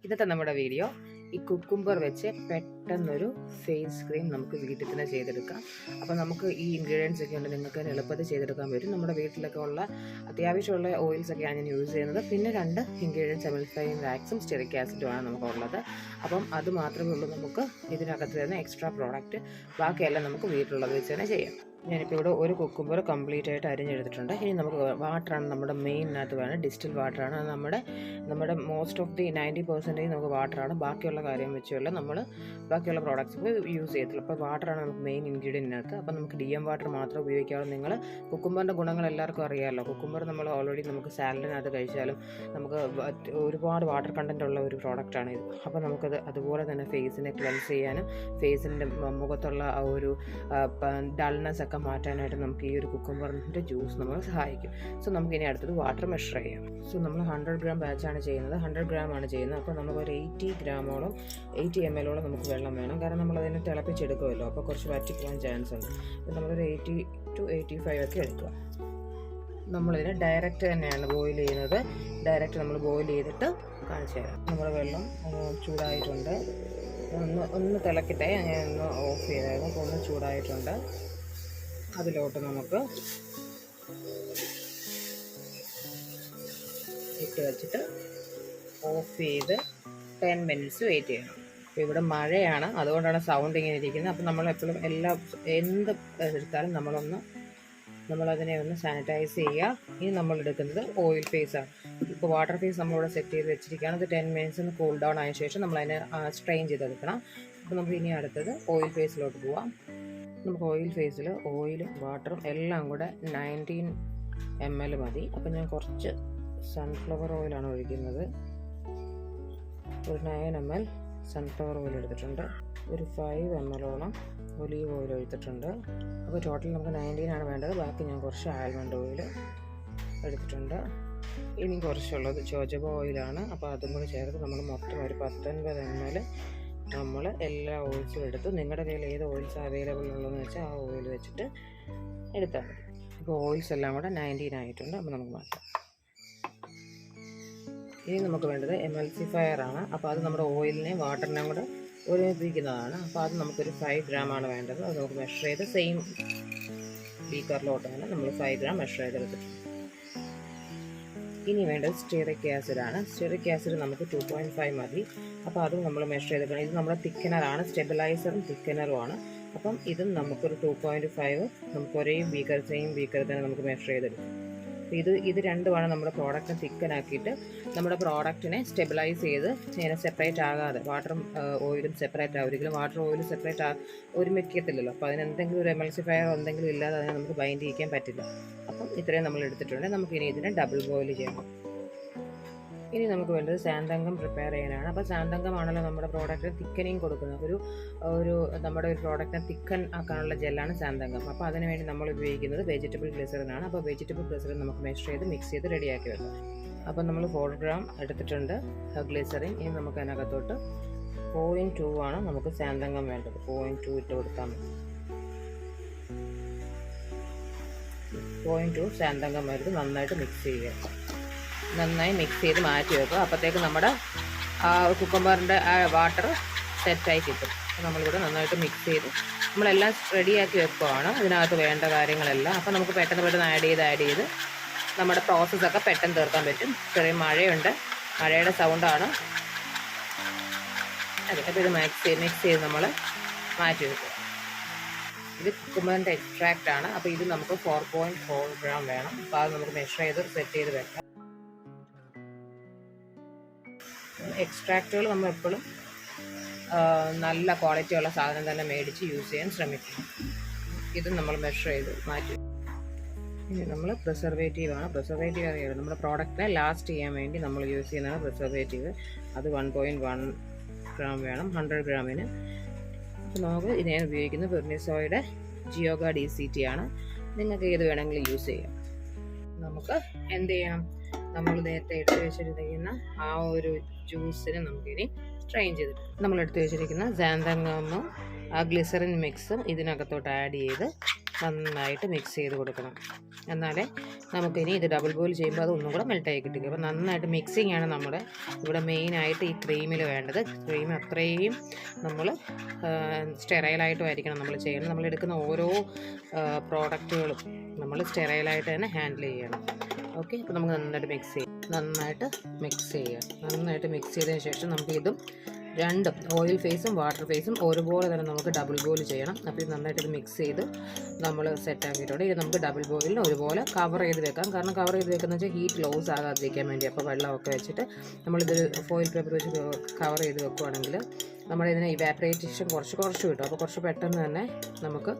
ഇന്നത്തെ നമ്മുടെ വീഡിയോ ഈ കുക്കുംബർ വെച്ച് പെട്ടെന്നൊരു ഫേസ് ക്രീം നമുക്ക് വീട്ടിൽ തന്നെ ചെയ്തെടുക്കാം. അപ്പോൾ നമുക്ക് ഈ ഇൻഗ്രീഡിയൻസ് ഒക്കെ ഉണ്ട്, നിങ്ങൾക്ക് എളുപ്പത്തിൽ ചെയ്തെടുക്കാൻ പറ്റും. നമ്മുടെ വീട്ടിലൊക്കെ ഉള്ള അത്യാവശ്യമുള്ള ഓയിൽസൊക്കെയാണ് ഞാൻ യൂസ് ചെയ്യുന്നത്. പിന്നെ 2 ഇൻഗ്രീഡിയൻസ് എമൽസിഫയിങ് വാക്സും സ്റ്റെറിക് ആസിഡുമാണ് നമുക്കുള്ളത്. അപ്പം അത് മാത്രമേ ഉള്ളൂ നമുക്ക് ഇതിനകത്ത് തന്നെ എക്സ്ട്രാ പ്രോഡക്റ്റ്. ബാക്കിയെല്ലാം നമുക്ക് വീട്ടിലുള്ളത് വെച്ച് തന്നെ ചെയ്യാം. ഞാനിപ്പോൾ ഇവിടെ ഒരു കുക്കുംബർ കംപ്ലീറ്റ് ആയിട്ട് അരിഞ്ഞെടുത്തിട്ടുണ്ട്. ഇനി നമുക്ക് വാട്ടറാണ് നമ്മുടെ മെയിനകത്ത് വേണം, ഡിസ്റ്റിൽ വാട്ടറാണ്. അത് നമ്മുടെ മോസ്റ്റ് ഓഫ് ദി 90% നമുക്ക് വാട്ടറാണ്. ബാക്കിയുള്ള കാര്യം വെച്ചുള്ള നമ്മൾ ബാക്കിയുള്ള പ്രോഡക്റ്റ്സ് ഇപ്പോൾ യൂസ് ചെയ്യത്തില്ല. അപ്പോൾ വാട്ടറാണ് നമുക്ക് മെയിൻ ഇൻഗ്രീഡിയൻറ്റിനകത്ത്. അപ്പോൾ നമുക്ക് DM വാട്ടർ മാത്രം ഉപയോഗിക്കാവുള്ളൂ. നിങ്ങൾ കുക്കുംബറിൻ്റെ ഗുണങ്ങൾ എല്ലാവർക്കും അറിയാമല്ലോ. കുക്കുംബർ നമ്മൾ ഓൾറെഡി നമുക്ക് സാലഡിനകത്ത് കഴിച്ചാലും നമുക്ക് ഒരുപാട് വാട്ടർ കണ്ടൻറ്റ് ഉള്ള ഒരു പ്രോഡക്റ്റാണ് ഇത്. അപ്പോൾ നമുക്കത് അതുപോലെ തന്നെ ഫേസിനെ ക്ലെൻസ് ചെയ്യാനും ഫേസിൻ്റെ മുഖത്തുള്ള ആ ഒരു ഡൾനെസ് ഒക്കെ മാറ്റാനായിട്ട് നമുക്ക് ഈ ഒരു കുക്കുംബറിൻ്റെ ജ്യൂസ് നമ്മളെ സഹായിക്കും. സോ നമുക്ക് ഇനി അടുത്തത് വാട്ടർ മെഷർ ചെയ്യാം. സോ നമ്മൾ 100 ഗ്രാം ബാച്ചാണ് ചെയ്യുന്നത്, 100 ഗ്രാം ആണ് ചെയ്യുന്നത്. അപ്പോൾ നമുക്കൊരു 80 ml നമുക്ക് വെള്ളം വേണം. കാരണം നമ്മളതിനെ തിളപ്പിച്ചെടുക്കുമല്ലോ, അപ്പോൾ കുറച്ച് വറ്റിപ്പോകാൻ ചാൻസ് ഉണ്ട്. അപ്പോൾ നമ്മളൊരു 80 to 85 ഒക്കെ എടുക്കുക. നമ്മളിതിനെ ഡയറക്റ്റ് തന്നെയാണ് ബോയിൽ ചെയ്യുന്നത്. ഡയറക്റ്റ് നമ്മൾ ബോയിൽ ചെയ്തിട്ട് കാണിച്ചു തരാം. നമ്മുടെ വെള്ളം ചൂടായിട്ടുണ്ട്. ഒന്ന് തിളക്കട്ടെ, ഞാൻ ഒന്ന് ഓഫ് ചെയ്തായിരുന്നു. അപ്പോൾ ഒന്ന് ചൂടായിട്ടുണ്ട്. അതിലോട്ട് നമുക്ക് ഇട്ട് വെച്ചിട്ട് ഓഫ് ചെയ്ത് 10 minutes വെയിറ്റ് ചെയ്യണം. അപ്പോൾ ഇവിടെ മഴയാണ്, അതുകൊണ്ടാണ് സൗണ്ട് ഇങ്ങനെ ഇരിക്കുന്നത്. അപ്പോൾ നമ്മളെപ്പോഴും എന്ത് എടുത്താലും നമ്മളതിനെ ഒന്ന് സാനിറ്റൈസ് ചെയ്യുക. ഇനി നമ്മളെടുക്കുന്നത് ഓയിൽ ഫേസാണ്. ഇപ്പോൾ വാട്ടർ ഫേസ് നമ്മളിവിടെ സെറ്റ് ചെയ്ത് വെച്ചിരിക്കുകയാണ്. അത് 10 minutes ഒന്ന് കൂൾ ഡൗൺ ആയ ശേഷം നമ്മളതിനെ സ്ട്രെയിൻ ചെയ്തെടുക്കണം. അപ്പോൾ നമുക്ക് ഇനി അടുത്തത് ഓയിൽ ഫേസിലോട്ട് പോവാം. നമുക്ക് ഓയിൽ ഫേസിൽ ഓയിലും വാട്ടറും എല്ലാം കൂടെ 19 ml മതി. അപ്പം ഞാൻ കുറച്ച് സൺഫ്ലവർ ഓയിലാണ് ഒഴിക്കുന്നത്. ഒരു 9 ml സൺഫ്ലവർ ഓയിൽ എടുത്തിട്ടുണ്ട്. ഒരു 5 ml ഒലീവ് ഓയിൽ ഒഴിച്ചിട്ടുണ്ട്. അപ്പോൾ ടോട്ടൽ നമുക്ക് 19 ആണ് വേണ്ടത്. ബാക്കി ഞാൻ കുറച്ച് ആൽമണ്ട് ഓയിൽ എടുത്തിട്ടുണ്ട്. ഇനി കുറച്ചുള്ളത് ജോജോബ ഓയിലാണ്. അപ്പോൾ അതും കൂടി ചേർത്ത് നമ്മൾ മൊത്തം ഒരു 19 ml നമ്മൾ എല്ലാ ഓയിൽസും എടുത്തു. നിങ്ങളുടെ കയ്യിൽ ഏത് ഓയിൽസ് അവൈലബിൾ ഉള്ളതെന്ന് വെച്ചാൽ ആ ഓയിൽ വെച്ചിട്ട് എടുത്താൽ മതി. ഇപ്പോൾ ഓയിൽസ് എല്ലാം കൂടെ 19 ആയിട്ടുണ്ട്. അപ്പോൾ നമുക്ക് മാറ്റാം. ഇനി നമുക്ക് വേണ്ടത് എമൽസിഫയർ ആണ്. അപ്പോൾ അത് നമ്മുടെ ഓയിലിനെയും വാട്ടറിനെയും കൂടെ ഒരുമിപ്പിക്കുന്നതാണ്. അപ്പോൾ അത് നമുക്കൊരു 5 gram ആണ് വേണ്ടത്. അത് നമുക്ക് മെഷർ ചെയ്ത് സെയിം ബീക്കറിലോട്ടാണ് നമ്മൾ 5 gram മെഷർ ചെയ്തെടുത്തിട്ടുണ്ട്. ഇനി വേണ്ടത് സ്റ്റെറിക് ആസിഡാണ്. സ്റ്റെറിക് ആസിഡ് നമുക്ക് 2.5 മതി. അപ്പോൾ അതും നമ്മൾ മെഷർ ചെയ്തെടുക്കണം. ഇത് നമ്മുടെ തിക്കനറാണ്, സ്റ്റെബിലൈസറും തിക്കനറുമാണ്. അപ്പം ഇതും നമുക്കൊരു 2.5 നമുക്ക് ഒരേ സെയിം ബീക്കർ തന്നെ നമുക്ക് മെഷർ ചെയ്തെടുക്കാം. ഇത് രണ്ടുമാണ് നമ്മുടെ പ്രോഡക്റ്റിനെ തിക്കനാക്കിയിട്ട് നമ്മുടെ പ്രോഡക്റ്റിനെ സ്റ്റെബിലൈസ് ചെയ്ത് ഇങ്ങനെ സെപ്പറേറ്റ് ആകാതെ, വാട്ടറും ഓയിലും സെപ്പറേറ്റ് ആകും. ഒരിക്കലും വാട്ടർ ഓയിലും സെപ്പറേറ്റ് ഒരുമിക്കത്തില്ലല്ലോ. അപ്പോൾ അതിനെന്തെങ്കിലും ഒരു എമൽസിഫയർ എന്തെങ്കിലും ഇല്ലാതെ അതിനെ നമുക്ക് ബൈൻഡ് ചെയ്യിക്കാൻ പറ്റില്ല. അപ്പം ഇത്രയും നമ്മൾ എടുത്തിട്ടുണ്ട്. നമുക്കിനി ഇതിനെ ഡബിൾ ബോയിൽ ചെയ്യണം. ഇനി നമുക്ക് വേണ്ടത് സാന്തങ്കം പ്രിപ്പയർ ചെയ്യാനാണ്. അപ്പോൾ സാന്തങ്കമാണല്ലോ നമ്മുടെ പ്രോഡക്റ്റിന് തിക്കനിങ് കൊടുക്കുന്നത്. നമ്മുടെ ഒരു പ്രോഡക്റ്റിനെ തിക്കൻ ആക്കാനുള്ള ജെല്ലാണ് സാന്തങ്കം. അപ്പോൾ അതിന് വേണ്ടി നമ്മൾ ഉപയോഗിക്കുന്നത് വെജിറ്റബിൾ ഗ്ലിസറിനാണ്. അപ്പോൾ വെജിറ്റബിൾ ഗ്ലിസറിൻ നമുക്ക് മെഷർ ചെയ്ത് മിക്സ് ചെയ്ത് റെഡിയാക്കി വെക്കാം. അപ്പോൾ നമ്മൾ 4 gram എടുത്തിട്ടുണ്ട് ഗ്ലിസറിൻ. ഇനി നമുക്ക് അതിനകത്തോട്ട് 0.2 ആണ് നമുക്ക് സാന്തങ്കം വേണ്ടത്. 0.2 ഇട്ട് കൊടുത്താൽ മതി. 0.2 സാന്തങ്കം എടുത്ത് നന്നായിട്ട് മിക്സ് ചെയ്യുക. നന്നായി മിക്സ് ചെയ്ത് മാറ്റി വെക്കുക. അപ്പോഴത്തേക്ക് നമ്മുടെ കുക്കുംബറിൻ്റെ ആ വാട്ടർ സെറ്റായി കിട്ടും. നമ്മളിവിടെ നന്നായിട്ട് മിക്സ് ചെയ്ത് നമ്മളെല്ലാം റെഡിയാക്കി വെക്കുകയാണ്. ഇതിനകത്ത് വേണ്ട കാര്യങ്ങളെല്ലാം. അപ്പോൾ നമുക്ക് പെട്ടെന്ന് ആഡ് ചെയ്ത് നമ്മുടെ പ്രോസസ്സൊക്കെ പെട്ടെന്ന് തീർക്കാൻ പറ്റും. ചെറിയ മഴയുണ്ട്, മഴയുടെ സൗണ്ടാണ്. അതെ, അപ്പോൾ ഇത് മിക്സ് ചെയ്ത് നമ്മൾ മാറ്റി വെക്കുക. ഇത് കുക്കുംബറിൻ്റെ എക്സ്ട്രാക്റ്റ് ആണ്. അപ്പോൾ ഇത് നമുക്ക് 4.4 gram വേണം. അപ്പോൾ അത് നമുക്ക് മെഷർ ചെയ്ത് സെറ്റ് ചെയ്ത് വെക്കാം. എക്സ്ട്രാക്റ്റുകൾ നമ്മൾ എപ്പോഴും നല്ല ക്വാളിറ്റി ഉള്ള സാധനം തന്നെ മേടിച്ച് യൂസ് ചെയ്യാൻ ശ്രമിക്കണം. ഇത് നമ്മൾ മെഷർ ചെയ്ത് മാറ്റി. ഇനി നമ്മൾ പ്രിസർവേറ്റീവ് അറിയാം. നമ്മുടെ പ്രോഡക്റ്റിനെ ലാസ്റ്റ് ചെയ്യാൻ വേണ്ടി നമ്മൾ യൂസ് ചെയ്യുന്നതാണ് പ്രിസർവേറ്റീവ്. അത് 1.1 gram വേണം 100 ഗ്രാമിന്. അപ്പോൾ നമുക്ക് ഇത് ഞാൻ ഉപയോഗിക്കുന്നത് പെർനിസോയുടെ ജിയോഗ DCT ആണ്. നിങ്ങൾക്ക് ഏത് വേണമെങ്കിലും യൂസ് ചെയ്യാം. നമുക്ക് എന്ത് ചെയ്യണം, നമ്മൾ നേരത്തെ എടുത്ത് വെച്ചിരിക്കുന്ന ആ ഒരു ജ്യൂസിന് നമുക്കിനി സ്ട്രെയിൻ ചെയ്തിട്ട് നമ്മൾ എടുത്ത് വെച്ചിരിക്കുന്ന സാന്തങ്കമും ആ ഗ്ലിസറിൻ മിക്സും ഇതിനകത്തോട്ട് ആഡ് ചെയ്ത് നന്നായിട്ട് മിക്സ് ചെയ്ത് കൊടുക്കണം. എന്നാലേ നമുക്കിനി ഇത് ഡബിൾ ബോയിൽ ചെയ്യുമ്പോൾ അത് ഒന്നും കൂടെ മെൽട്ടായി കിട്ടും. അപ്പോൾ നന്നായിട്ട് മിക്സിങ് ആണ് നമ്മുടെ ഇവിടെ മെയിനായിട്ട് ഈ ക്രീമിൽ വേണ്ടത്. ക്രീം അത്രയും നമ്മൾ സ്റ്റെറൈലായിട്ടും ആയിരിക്കണം നമ്മൾ ചെയ്യണം. നമ്മൾ എടുക്കുന്ന ഓരോ പ്രോഡക്റ്റുകളും നമ്മൾ സ്റ്റെറൈലായിട്ട് തന്നെ ഹാൻഡിൽ ചെയ്യണം. ഓക്കെ, അപ്പോൾ നമുക്ക് നന്നായിട്ട് മിക്സ് ചെയ്തതിന് ശേഷം നമുക്ക് ഇതും രണ്ടും ഓയിൽ ഫേസും വാട്ടർ ഫേസും ഒരുപോലെ തന്നെ നമുക്ക് ഡബിൾ ബോയിൽ ചെയ്യണം. അപ്പോൾ ഇത് നന്നായിട്ട് ഇത് മിക്സ് ചെയ്ത് നമ്മൾ സെറ്റാക്കിയിട്ടുണ്ട്. ഇത് നമുക്ക് ഡബിൾ ബോയിലിന് ഒരുപോലെ കവർ ചെയ്ത് വെക്കാം. കാരണം കവർ ചെയ്ത് വെക്കുന്നത് വെച്ചാൽ ഹീറ്റ് ലോസ് ആകാതിരിക്കാൻ വേണ്ടി. അപ്പോൾ വെള്ളമൊക്കെ വെച്ചിട്ട് നമ്മളിതൊരു ഫോയിൽ പേപ്പർ വെച്ച് കവർ ചെയ്ത് വെക്കുകയാണെങ്കിൽ നമ്മുടെ ഇതിന് ഇവാപ്പറേറ്റേഷൻ കുറച്ച് കിട്ടും. അപ്പോൾ കുറച്ച് പെട്ടെന്ന് തന്നെ നമുക്ക്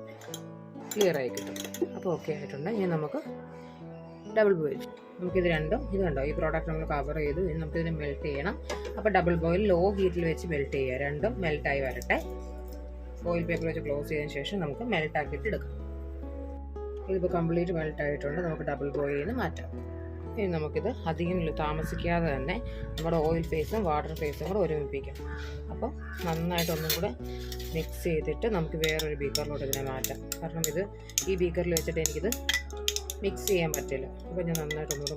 ക്ലിയർ ആയി കിട്ടും. അപ്പോൾ ഓക്കെ ആയിട്ടുണ്ട്. ഇനി നമുക്ക് ഡബിൾ ബോയിൽ നമുക്കിത് രണ്ടും ഇത് കണ്ടോ, ഈ പ്രോഡക്റ്റ് നമ്മൾ കവർ ചെയ്തു. ഇനി നമുക്കിതിനെ മെൽറ്റ് ചെയ്യണം. അപ്പോൾ ഡബിൾ ബോയിൽ ലോ ഹീറ്റിൽ വെച്ച് മെൽറ്റ് ചെയ്യുക. രണ്ടും മെൽറ്റായി വരട്ടെ. ഫോയിൽ പേപ്പർ വെച്ച് ക്ലോസ് ചെയ്തതിന് ശേഷം നമുക്ക് മെൽറ്റാക്കിയിട്ട് എടുക്കാം. ഇതിപ്പോൾ കംപ്ലീറ്റ് മെൽറ്റായിട്ടുണ്ട്. നമുക്ക് ഡബിൾ ബോയിൽ നിന്ന് മാറ്റാം. ഇനി നമുക്കിത് അധികം താമസിക്കാതെ തന്നെ നമ്മുടെ ഓയിൽ ഫേസും വാട്ടർ ഫേസും കൂടെ ഒരുമിപ്പിക്കാം. അപ്പോൾ നന്നായിട്ട് ഒന്നും കൂടെ മിക്സ് ചെയ്തിട്ട് നമുക്ക് വേറൊരു ബീക്കറിലോട്ട് ഇതിനെ മാറ്റാം. കാരണം ഇത് ഈ ബീക്കറിൽ വെച്ചിട്ട് എനിക്കിത് മിക്സ് ചെയ്യാൻ പറ്റില്ല. അപ്പോൾ ഞാൻ നന്നായിട്ട് ഒന്നുകൂടെ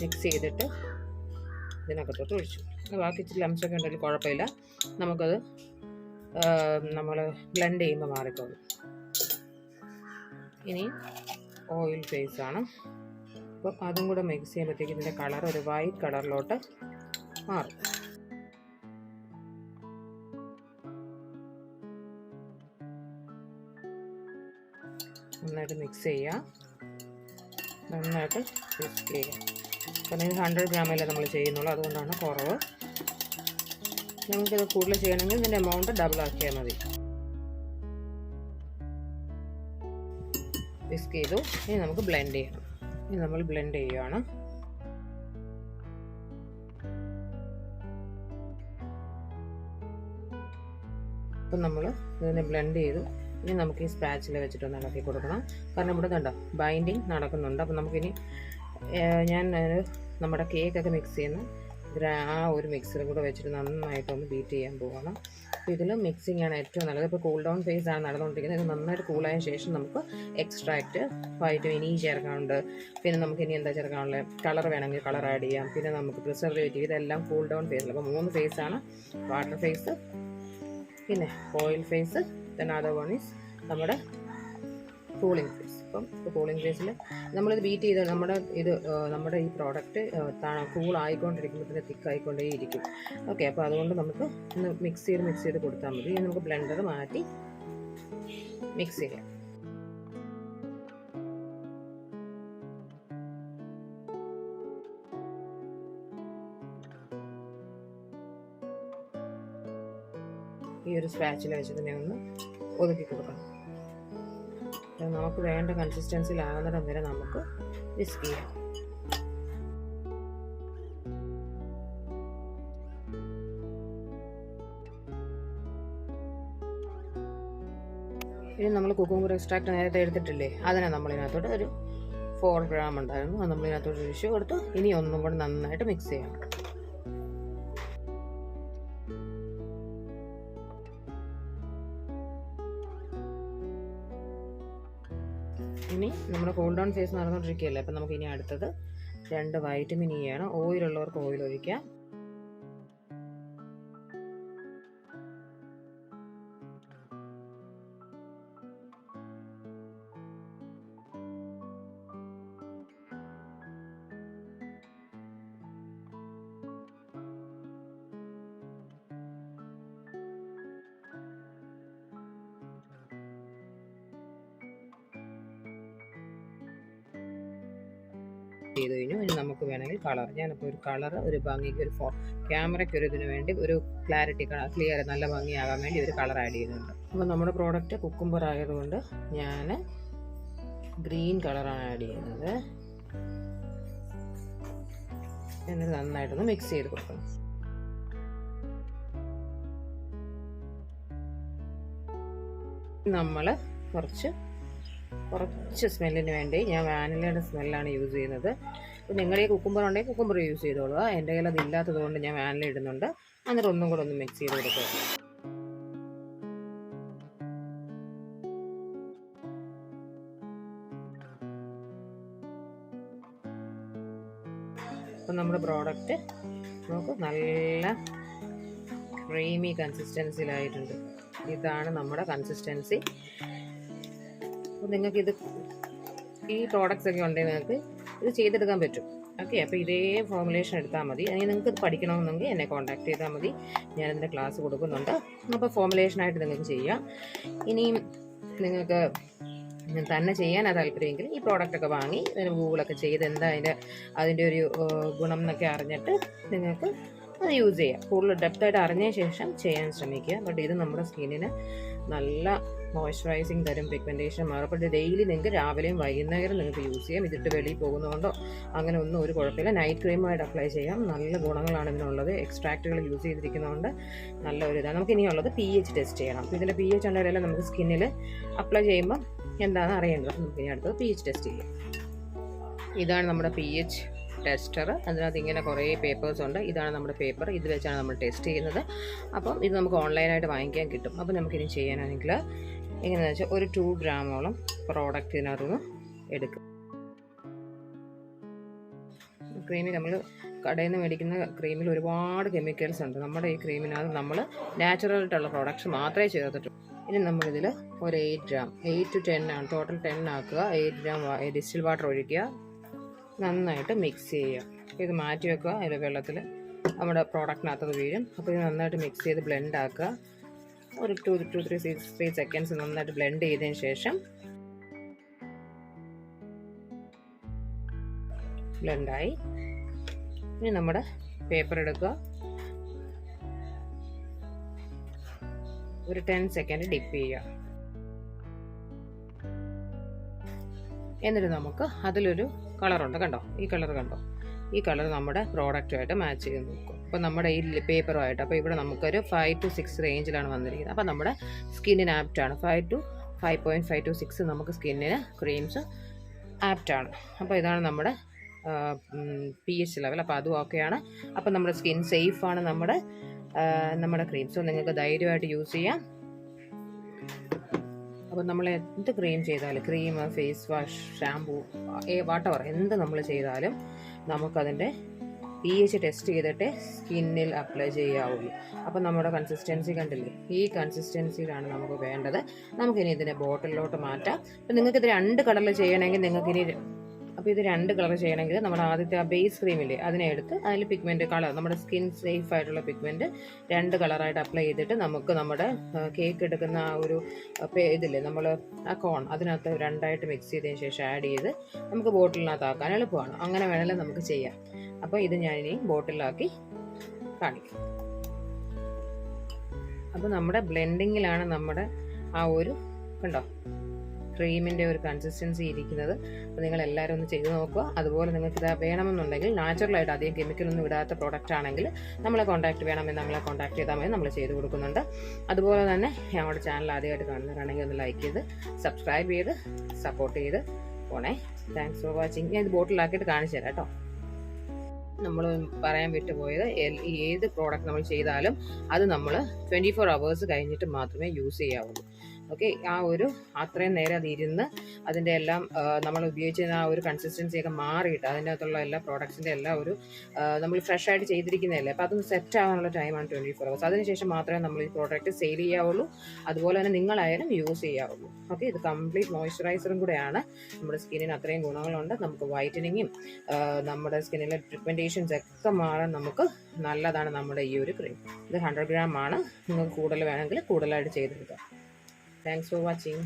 മിക്സ് ചെയ്തിട്ട് ഇതിനകത്തോട്ട് ഒഴിച്ചു. ബാക്കി ഇച്ചിരി ലംസൊക്കെ ഉണ്ടെങ്കിൽ കുഴപ്പമില്ല. നമുക്കത് നമ്മൾ ബ്ലെൻഡ് ചെയ്യുമ്പോൾ മാറിക്കോളും. ഇനി ഓയിൽ ഫേസാണ്. അപ്പോൾ അതും കൂടെ മിക്സ് ചെയ്യുമ്പോഴത്തേക്ക് ഇതിൻ്റെ കളർ ഒരു വൈറ്റ് കളറിലോട്ട് മാറും. നന്നായിട്ട് മിക്സ് ചെയ്യുക. നന്നായിട്ട് മിക്സ് ചെയ്യുക. കാരണം ഇത് 100 ഗ്രാമല്ലേ നമ്മൾ ചെയ്യുന്നുള്ളൂ, അതുകൊണ്ടാണ് കുറവ്. നമുക്കിത് കൂടുതൽ ചെയ്യണമെങ്കിൽ ഇതിൻ്റെ എമൗണ്ട് ഡബിൾ ആക്കിയാൽ മതി. മിക്സ് ചെയ്തു. ഇനി നമുക്ക് ബ്ലെൻഡ് ചെയ്യണം. ഇനി നമ്മൾ ബ്ലെൻഡ് ചെയ്യുകയാണ്. അപ്പം നമ്മൾ ഇതിനെ ബ്ലെൻഡ് ചെയ്തു. ഇനി നമുക്ക് ഈ സ്പാച്ചിൽ വെച്ചിട്ടൊന്ന് ഇളക്കി കൊടുക്കണം. കാരണം ഇവിടെ കണ്ടോ ബൈൻഡിങ് നടക്കുന്നുണ്ട്. അപ്പം നമുക്കിനി ഞാൻ നമ്മുടെ കേക്കൊക്കെ മിക്സ് ചെയ്യുന്ന ആ ഒരു മിക്സറും കൂടെ വെച്ചിട്ട് നന്നായിട്ടൊന്ന് ബീറ്റ് ചെയ്യാൻ പോകണം. അപ്പോൾ ഇതിൽ മിക്സിങ് ആണ് ഏറ്റവും നല്ലത്. ഇപ്പോൾ കൂൾ ഡൗൺ ഫേസ് ആണ് നടന്നുകൊണ്ടിരിക്കുന്നത്. ഇത് നന്നായിട്ട് കൂളായ ശേഷം നമുക്ക് എക്സ്ട്രാക്റ്റ് വൈറ്റമിൻ ഇ ചേർക്കാനുണ്ട്. പിന്നെ നമുക്ക് ഇനി എന്താ ചേർക്കാനുള്ളത്, കളർ വേണമെങ്കിൽ കളർ ആഡ് ചെയ്യാം. പിന്നെ നമുക്ക് പ്രിസർവേറ്റീവ്, ഇതെല്ലാം കൂൾ ഡൗൺ ഫേസിൽ. അപ്പോൾ 3 ഫേസാണ്. വാട്ടർ ഫേസ്, പിന്നെ oil phase, then other one is നമ്മുടെ കൂളിംഗ് ഫേസ്. അപ്പം കൂളിംഗ് ഫേസിൽ നമ്മളിത് ബീറ്റ് ചെയ്ത് നമ്മുടെ ഈ പ്രോഡക്റ്റ് കൂൾ ആയിക്കൊണ്ടിരിക്കുമ്പോൾ തിക്കായിക്കൊണ്ടേ ഇരിക്കും. ഓക്കെ, അപ്പോൾ അതുകൊണ്ട് നമുക്ക് ഒന്ന് മിക്സ് ചെയ്ത് കൊടുത്താൽ മതി. ഇനി നമുക്ക് ബ്ലെൻഡർ മാറ്റി മിക്സ് ചെയ്യാം. ഈ ഒരു സ്പാച്ചിൽ വെച്ച് തന്നെ ഒന്ന് ഒതുക്കി കൊടുക്കണം. നമുക്ക് വേണ്ട കൺസിസ്റ്റൻസിയിലാകുന്നിടം വരെ നമുക്ക് വിസ്ക് ചെയ്യാം. ഇനി നമ്മൾ കുക്കുംബർ എക്സ്ട്രാക്ട് നേരത്തെ എടുത്തിട്ടില്ലേ, അതിനെ നമ്മളിതിനകത്തോട്ട് ഒരു 4 ഗ്രാം ഉണ്ടായിരുന്നു. അത് നമ്മളിതിനകത്തോട്ട് ഒഴിച്ച് കൊടുത്തു. ഇനി ഒന്നും കൂടെ നന്നായിട്ട് മിക്സ് ചെയ്യണം. ഇനി നമ്മുടെ കൂൾ ഡൗൺ ഫേസ് നടന്നുകൊണ്ടിരിക്കുകയല്ലേ. അപ്പം നമുക്ക് ഇനി അടുത്തത് 2 വൈറ്റമിൻ ഇ ആണ്. ഓയിലുള്ളവർക്ക് ഓയിൽ ഒഴിക്കാം. ചെയ്ത് കഴിഞ്ഞു. ഇനി നമുക്ക് വേണമെങ്കിൽ കളർ, ഞാനിപ്പോൾ ഒരു കളർ ഒരു ഭംഗിക്ക് ഒരു ക്യാമറയ്ക്ക് ഒരു ഇതിന് വേണ്ടി ഒരു ക്ലാരിറ്റി ക്ലിയർ നല്ല ഭംഗിയാകാൻ വേണ്ടി ഒരു കളർ ആഡ് ചെയ്യുന്നുണ്ട്. അപ്പോൾ നമ്മുടെ പ്രോഡക്റ്റ് കുക്കുംബർ ആയതുകൊണ്ട് ഞാൻ ഗ്രീൻ കളറാണ് ആഡ് ചെയ്യുന്നത്. എന്നിട്ട് നന്നായിട്ടൊന്ന് മിക്സ് ചെയ്ത് കൊടുക്കണം. നമ്മൾ കുറച്ച് സ്മെല്ലിന് വേണ്ടി ഞാൻ വാനിലയുടെ സ്മെല്ലാണ് യൂസ് ചെയ്യുന്നത്. അപ്പോൾ നിങ്ങളുടെ ഈ കുക്കുംബർ ഉണ്ടെങ്കിൽ കുക്കുംബർ യൂസ് ചെയ്തോളുക. എൻ്റെ കയ്യിൽ അത് ഇല്ലാത്തത് കൊണ്ട് ഞാൻ വാനില ഇടുന്നുണ്ട്. എന്നിട്ട് ഒന്നും കൂടെ ഒന്ന് മിക്സ് ചെയ്ത് കൊടുക്കുക. പ്രോഡക്റ്റ് നമുക്ക് നല്ല ക്രീമി കൺസിസ്റ്റൻസിയിലായിട്ടുണ്ട്. ഇതാണ് നമ്മുടെ കൺസിസ്റ്റൻസി. അപ്പോൾ നിങ്ങൾക്കിത് ഈ പ്രോഡക്റ്റ്സ് ഒക്കെ ഉണ്ടെങ്കിൽ നിങ്ങൾക്ക് ഇത് ചെയ്തെടുക്കാൻ പറ്റും. ഓക്കെ, അപ്പോൾ ഇതേ ഫോർമുലേഷൻ എടുത്താൽ മതി. അല്ലെങ്കിൽ നിങ്ങൾക്ക് ഇത് പഠിക്കണമെന്നെങ്കിൽ എന്നെ കോൺടാക്ട് ചെയ്താൽ മതി. ഞാനിതിൻ്റെ ക്ലാസ് കൊടുക്കുന്നുണ്ട്. അപ്പോൾ ഫോർമുലേഷനായിട്ട് നിങ്ങൾക്ക് ചെയ്യാം. ഇനിയും നിങ്ങൾക്ക് തന്നെ ചെയ്യാനാണ് താല്പര്യമെങ്കിൽ ഈ പ്രോഡക്റ്റൊക്കെ വാങ്ങി അതിന് ഗൂഗിളൊക്കെ ചെയ്ത് എന്താ അതിൻ്റെ ഒരു ഗുണം എന്നൊക്കെ അറിഞ്ഞിട്ട് നിങ്ങൾക്ക് അത് യൂസ് ചെയ്യാം. കൂടുതൽ ഡെപ്തായിട്ട് അറിഞ്ഞ ശേഷം ചെയ്യാൻ ശ്രമിക്കുക. ബട്ട് ഇത് നമ്മുടെ സ്കിന്നിന് നല്ല മോയ്സ്ചറൈസിങ് തരും, പിഗ്മെൻറ്റേഷൻ മാറും. അപ്പോൾ ഡെയിലി നിങ്ങൾക്ക് രാവിലെയും വൈകുന്നേരം നിങ്ങൾക്ക് യൂസ് ചെയ്യാം. ഇതിട്ട് വെളിയിൽ പോകുന്നതുകൊണ്ടോ അങ്ങനെ ഒന്നും ഒരു കുഴപ്പമില്ല. നൈറ്റ് ക്രീമായിട്ട് അപ്ലൈ ചെയ്യാം. നല്ല ഗുണങ്ങളാണ് ഇതിനുള്ളത്. എക്സ്ട്രാക്റ്റുകൾ യൂസ് ചെയ്തിരിക്കുന്നതുകൊണ്ട് നല്ല ഒരു ഇതാണ്. നമുക്ക് ഇനിയുള്ളത് pH ടെസ്റ്റ് ചെയ്യണം. അപ്പോൾ ഇതിൻ്റെ pH ഉണ്ടെങ്കിലല്ലേ നമുക്ക് സ്കിന്നിൽ അപ്ലൈ ചെയ്യുമ്പോൾ എന്താണെന്ന് അറിയേണ്ടത്. നമുക്ക് ഇനി അടുത്തത് pH ടെസ്റ്റ് ചെയ്യാം. ഇതാണ് നമ്മുടെ pH ടെസ്റ്റർ. അതിനകത്ത് ഇങ്ങനെ കുറേ പേപ്പേഴ്സ് ഉണ്ട്. ഇതാണ് നമ്മുടെ പേപ്പർ. ഇത് വെച്ചാണ് നമ്മൾ ടെസ്റ്റ് ചെയ്യുന്നത്. അപ്പം ഇത് നമുക്ക് ഓൺലൈനായിട്ട് വാങ്ങിക്കാൻ കിട്ടും. അപ്പോൾ നമുക്കിനി ചെയ്യാനാണെങ്കിൽ എങ്ങനെയാണെന്ന് വെച്ചാൽ ഒരു 2 ഗ്രാമോളം പ്രോഡക്റ്റ് ഇതിനകത്തുനിന്ന് എടുക്കും. ക്രീമിൽ നമ്മൾ കടയിൽ നിന്ന് മേടിക്കുന്ന ക്രീമിൽ ഒരുപാട് കെമിക്കൽസ് ഉണ്ട്. നമ്മുടെ ഈ ക്രീമിനകത്ത് നമ്മൾ നാച്ചുറലായിട്ടുള്ള പ്രോഡക്റ്റ്സ് മാത്രമേ ചേർത്തിട്ടുള്ളൂ. ഇനി നമ്മളിതിൽ ഒരു 8 ഗ്രാം 8 to 10 ആണ്, ടോട്ടൽ 10 ആക്കുക. 8 ഗ്രാം ഡിസ്റ്റിൽ വാട്ടർ ഒഴിക്കുക. നന്നായിട്ട് മിക്സ് ചെയ്യുക. ഇത് മാറ്റി വെക്കുക. അതിൽ വെള്ളത്തിൽ നമ്മുടെ പ്രോഡക്റ്റിനകത്തത് വീഴും. അപ്പോൾ ഇത് നന്നായിട്ട് മിക്സ് ചെയ്ത് ബ്ലെൻഡ് ആക്കുക. ഒരു 2-3 സെക്കൻഡ്സ് നന്നായിട്ട് ബ്ലെൻഡ് ചെയ്തതിന് ശേഷം ബ്ലെൻഡായി. ഇനി നമ്മുടെ പേപ്പർ എടുക്കുക. ഒരു 10 സെക്കൻഡ് ഡിപ്പ് ചെയ്യുക. എന്നിട്ട് നമുക്ക് അതിലൊരു കളറുണ്ട്, കണ്ടോ? ഈ കളർ കണ്ടോ? ഈ കളർ നമ്മുടെ പ്രോഡക്റ്റുമായിട്ട് മാച്ച് ചെയ്ത് നോക്കും. അപ്പോൾ നമ്മുടെ ഈ പേപ്പറുമായിട്ട്. അപ്പോൾ ഇവിടെ നമുക്കൊരു 5 to 6 റേഞ്ചിലാണ് വന്നിരിക്കുന്നത്. അപ്പോൾ നമ്മുടെ സ്കിന്നിന് ആപ്റ്റാണ്. 5.5 to 6 നമുക്ക് സ്കിന്നിന് ക്രീംസ് ആപ്റ്റാണ്. അപ്പോൾ ഇതാണ് നമ്മുടെ pH ലെവൽ. അപ്പോൾ അതും ഓക്കെയാണ്. അപ്പോൾ നമ്മുടെ സ്കിൻ സേഫാണ് നമ്മുടെ ക്രീംസ്. നിങ്ങൾക്ക് ധൈര്യമായിട്ട് യൂസ് ചെയ്യാം. അപ്പോൾ നമ്മൾ എന്ത് ക്രീം ചെയ്താലും, cream, face wash, shampoo, whatever എന്ത് നമ്മൾ ചെയ്താലും നമുക്കതിൻ്റെ pH ടെസ്റ്റ് ചെയ്തിട്ട് സ്കിന്നിൽ അപ്ലൈ ചെയ്യാവുള്ളൂ. അപ്പോൾ നമ്മുടെ കൺസിസ്റ്റൻസി കണ്ടില്ലേ? ഈ കൺസിസ്റ്റൻസിയിലാണ് നമുക്ക് വേണ്ടത്. നമുക്കിനി ഇതിനെ ബോട്ടിലോട്ട് മാറ്റാം. അപ്പോൾ നിങ്ങൾക്കിത് 2 കളറിൽ ചെയ്യണമെങ്കിൽ നിങ്ങൾക്കിനി അപ്പോൾ ഇത് 2 കളർ ചെയ്യണമെങ്കിൽ നമ്മുടെ ആദ്യത്തെ ആ ബേസ് ക്രീമില്ലേ അതിനെ എടുത്ത് അതിൽ പിഗ്മെൻറ്റ് കളർ, നമ്മുടെ സ്കിൻ സേഫ് ആയിട്ടുള്ള പിഗ്മെൻറ്റ് 2 കളറായിട്ട് അപ്ലൈ ചെയ്തിട്ട് നമുക്ക് നമ്മുടെ കേക്ക് എടുക്കുന്ന ആ ഒരു ഇതില്ലേ നമ്മൾ ആ കോൺ അതിനകത്ത് 2ആയിട്ട് മിക്സ് ചെയ്തതിന് ശേഷം ആഡ് ചെയ്ത് നമുക്ക് ബോട്ടിലിനകത്ത് ആക്കാൻ എളുപ്പമാണ്. അങ്ങനെ വേണമെങ്കിലും നമുക്ക് ചെയ്യാം. അപ്പോൾ ഇത് ഞാനിനി ബോട്ടിലാക്കി കാണിക്കാം. അപ്പോൾ നമ്മുടെ ബ്ലെൻഡിങ്ങിലാണ് നമ്മുടെ ആ ഒരു കണ്ടോ ക്രീമിൻ്റെ ഒരു കൺസിസ്റ്റൻസി ഇരിക്കുന്നത്. അപ്പോൾ നിങ്ങൾ എല്ലാവരും ഒന്ന് ചെയ്ത് നോക്കുക. അതുപോലെ നിങ്ങൾക്ക് ഇത് വേണമെന്നുണ്ടെങ്കിൽ നാച്ചുറലായിട്ട് അധികം കെമിക്കലൊന്നും ഇടാത്ത പ്രോഡക്റ്റ് ആണെങ്കിൽ നമ്മളെ കോൺടാക്ട് ചെയ്താൽ മതി. നമ്മൾ ചെയ്ത് കൊടുക്കുന്നുണ്ട്. അതുപോലെ തന്നെ ഞങ്ങളുടെ ചാനൽ ആദ്യമായിട്ട് കാണുന്നവരാണെങ്കിൽ ഒന്ന് ലൈക്ക് ചെയ്ത് സബ്സ്ക്രൈബ് ചെയ്ത് സപ്പോർട്ട് ചെയ്ത് പോണേ. Thanks for watching. ഞാൻ ഇത് ബോട്ടിലാക്കിയിട്ട് കാണിച്ചു തരാം കേട്ടോ. നമ്മൾ പറയാൻ വിട്ടുപോയത്, ഏത് പ്രോഡക്റ്റ് നമ്മൾ ചെയ്താലും അത് നമ്മൾ 24 hours കഴിഞ്ഞിട്ട് മാത്രമേ യൂസ് ചെയ്യാവുള്ളൂ. ഓക്കെ, അത്രയും നേരം അതിരുന്ന് അതിൻ്റെ എല്ലാം നമ്മൾ ഉപയോഗിച്ചിരുന്ന ആ ഒരു കൺസിസ്റ്റൻസിയൊക്കെ മാറിയിട്ട് അതിൻ്റെ അകത്തുള്ള എല്ലാ പ്രോഡക്ട്സിൻ്റെ എല്ലാം ഒരു നമ്മൾ ഫ്രഷ് ആയിട്ട് ചെയ്തിരിക്കുന്നതല്ലേ. അപ്പോൾ അതൊന്ന് സെറ്റ് ആകാനുള്ള ടൈമാണ് 24 hours. അതിനുശേഷം മാത്രമേ നമ്മൾ ഈ പ്രോഡക്റ്റ് സെയിൽ ചെയ്യാവുള്ളൂ. അതുപോലെ തന്നെ നിങ്ങളായാലും യൂസ് ചെയ്യാവുള്ളൂ. ഓക്കെ, ഇത് കംപ്ലീറ്റ് മോയ്സ്ചറൈസറും കൂടെയാണ്. നമ്മുടെ സ്കിന്നിന് അത്രയും ഗുണങ്ങളുണ്ട്. നമുക്ക് വൈറ്റനിങ്ങും നമ്മുടെ സ്കിന്നിലെ പിഗ്മെൻറ്റേഷൻസ് ഒക്കെ മാറാൻ നമുക്ക് നല്ലതാണ് നമ്മുടെ ഈ ഒരു ക്രീം. ഇത് 100 gram ആണ്. നിങ്ങൾക്ക് കൂടുതൽ വേണമെങ്കിൽ കൂടുതലായിട്ട് ചെയ്തെടുക്കാം. Thanks for watching.